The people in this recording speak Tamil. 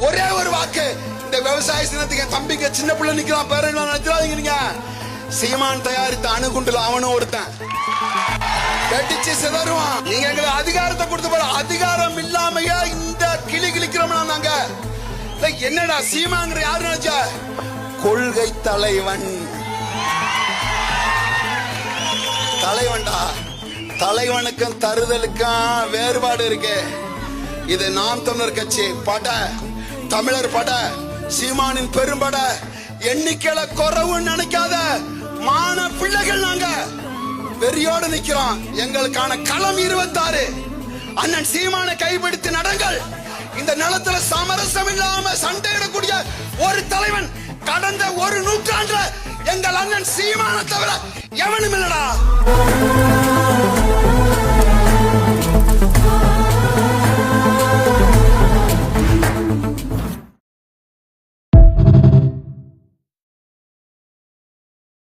ஒரே ஒரு வாக்கு, இந்த விவசாய சின்னத்துக்கு தம்பிக்கு சின்ன பிள்ளை நிக்கலாம் பேர நினைச்சாதீங்க. நீங்க சீமான் தயாரித்த அணுகுண்டுல அவனும் ஒருத்தன் வெடிச்சு சிதறுவான். நீங்க எங்களுக்கு அதிகாரத்தை கொடுத்து போற அதிகாரம் இல்லாமையா இந்த கிளி கிளிக்கிறோம்னா நாங்க என்னடா சீமாங்கிற யாரு நினைச்சா கொள்கை தலைவன். தலைவன்டா, தலைவனுக்கும் தருதலுக்கும் வேறுபாடு இருக்கு. இது நாம் தமிழர் கட்சி பட, தமிழர் பட, சீமானின் பெரும்பட, எண்ணிக்கையில குறவுன்னு நினைக்காத மான பிள்ளைகள் நாங்க வெறியோடு நிக்கிறோம். எங்களுக்கான களம் 26. அண்ணன் சீமானை கைப்பிடித்து நடங்கள். இந்த நிலத்துல சமரசம் இல்லாம சண்டையிடக்கூடிய ஒரு தலைவன் கடந்த ஒரு நூற்றாண்டுல எங்கள் அண்ணன் சீமான தவிர எவனும் இல்லடா.